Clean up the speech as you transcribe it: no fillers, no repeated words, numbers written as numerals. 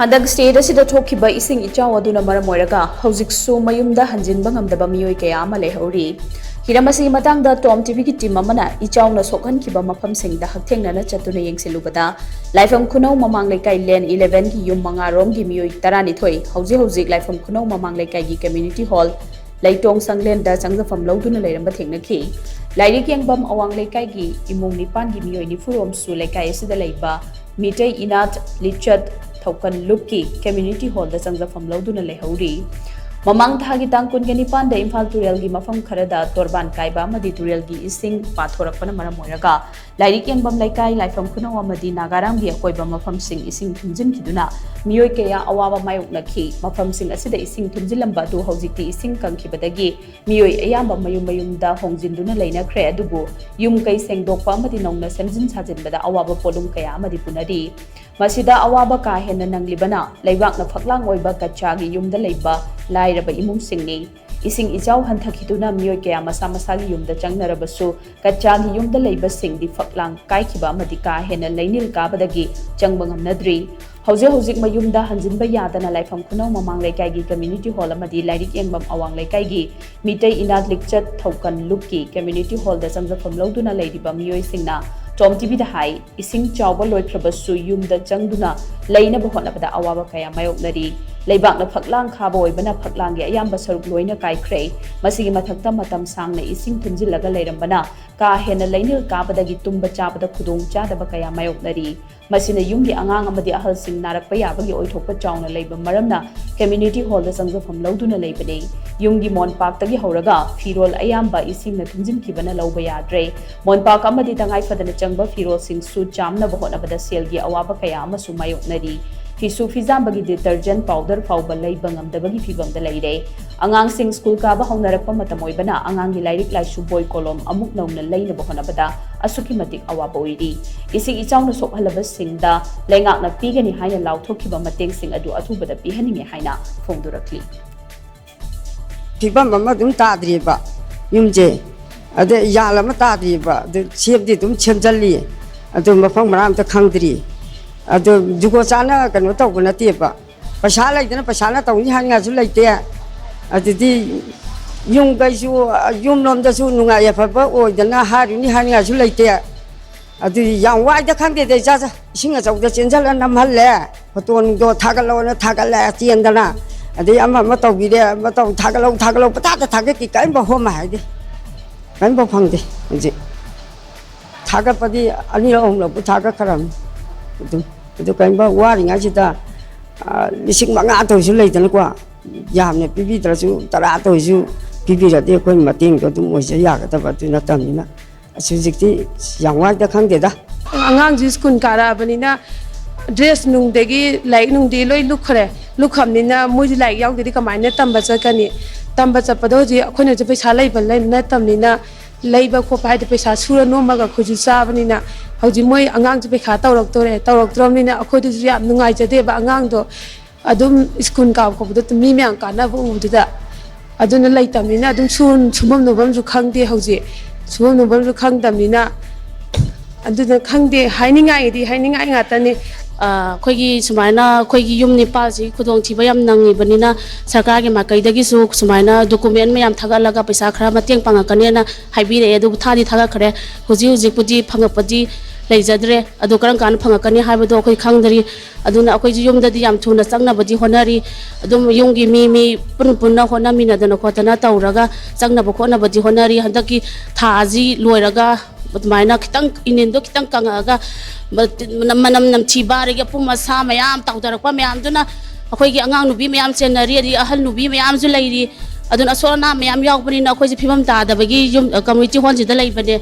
HANDAK state ASIDA THOKKHIBA Eshing Ichao Aduna Maram Oiraga Houjik Mayum Da Hanjinba Ngamdaba Meeoi kaya ama Leihouri Hiramasi matangda TOMTV ki team amana Ichao na sokhankiba mafamsingda haktengnana chatuna yengsilubada Laifam khunau mamang leikai len 11 ki yum manga rom gi meeoi 12 hojik laifam khunau mamang leikai gi community hall Laitong sanglen da changjafam loduna leiramba thengnakhi Lairik yengbam awang leikai gi imung nipan gi meeoi nifurom su leikai asida leiba mitei inat lichat Thaukan Lupki community hall da changjafam loduna Leihouri Mamang thagi tangkun gani panda Imphal Turel gi mafam kharada torban kaiba amadi Turel gi ising pathorakpana Maram Oiraga Lairik yengbam laikai laifam khunau amadi Nagaram gi akoiba mafam sing ising thumjin khiduna meeoi kaya awaba mayoknakhi mafam sing asida ising thumjilamba du hojikti ising kangkhibadagi meeoi ayamba mayum da hongjinduna leinakre adubu yum kai sengdokpa amadi nongna semjin sajinbada awaba polum kaya amadi punari Masida awaba ka hena nanglibana leibakna phaklang oiba kachagi yumda leiba lairaba imum singni Eshing Ichao hanthakiduna meeoi kaya masa masagi yumda changnarabasu kachagi yumda leiba singdi phaklang kaikhiba amadi ka hena leinil kabadagi changba ngamnadri hojik Mayum Da Hanjinba yadana laifam khunau mamang leikai gi community hall amadi lairik yengbam awang leikai gi mitei inat likchat Thaukan Lupki community hall da changjafam loduna leiriba meeoi singna TOMTV da hai Eshing chawba loikhrabasu yumda changduna leinaba hotnabada awaba kaya mayoknari leibakna phaklang khaba oibana phaklang gi ayamba saruk loina kaikhrei masigi mathakta matam sangna Eshing thunjilaga leirambana ka hena leinil kabadagi tumba chabada khudong chadaba kaya mayoknari masina yumgi angang amadi ahal sing narakpa yabagi oithokpa chawna leiba maramna community hall da changjafam loduna leibane yumgi monpak tagi horaga firol ayamba Eshing na thunjinkhibana lawba yadre monpak amadi tangai fadana changba firol sing su chamna bahotnabada selgi awaba kaya amasu mayoknari Fisu fizambagi detergent powder fauba leiba ngamdabagi fibamda leire angang sing school kaba haunarakpa matam oibana angangi lairik laisu boy kolom amuk nauna leina bahonabada asuki matik awaba oiri Eshing Ichao na sokhalaba singda leingakna pigani haina lauthokhiba mateng sing adu athubada pihaninge haina phongdurakli Fibam mama dum tadriba yumje ade yalama tadriba de chepdi dum chenjalli adu mafang maram ta khangdri adu jugo chana kanu tawna tiba pasha laidana pasha na tawni hanga su laite adidi yung gaisu yum nom da su nunga ya phaba oidana haruni hanga su laite adu yang wai da khangde de ja singa chawda chenjala namhalle photon do thagalo thagala tiendana adi amma ma tawbi de ma taw thagalo pata thage ki kai ba homa haide kan ba phangde ji thagapadi ani ong lo thaga karam itu kan ba wari ngajita lising manga to su leidana kwa yamne pipi trasu tara to su pipi ra de ko mating to tu mo se ya ka ta ba tu na tamina sujikti yangwa da khangde da angang ji school kara banina dress nung degi like nung di loi lukhre lukhamnina muji like yaw di kamaina tamba chakani tamba chapado ji akhone je paisa lai ban lai na tamnina leiba ko pai de paisa sura no maga khuji sabanina hauji moi angang je pekha tawroktoromnina akhoi du yam nungai jade ba angang do adum school ka ko bu mi myang kana bu uda aduna leitamnina adum sun sumam nobam ju khangde hauji sumam nobam ju khangdamnina aduna khangde hainingai ngatani Koigi sumaina koigi yum Nepal si kudong thiba yam nangibanina sarkar gi makaidagi su sumaina document mayam thagalaga paisa khara mateng pangakanena haibire edu thadi thaga khare huji pudi phangapadi leijadre adu karam kan phangakani haibado koi khangdari aduna koi yum dadi yam thuna changna badi honari adum yumgi mi punna hona mina dana khotana tauraga changna ba khona badi honari handaki thaji loiraga Maina kitang inindo kitang kangaga manam namchibari ga puma sa mayam tawdarakpa mayam duna akhoi gi angang nubi mayam chenari ri ahal nubi mayam ju lairi aduna sorana mayam yaw bani na akhoi ji phimam ta da bagi yum community hall ji da lai bane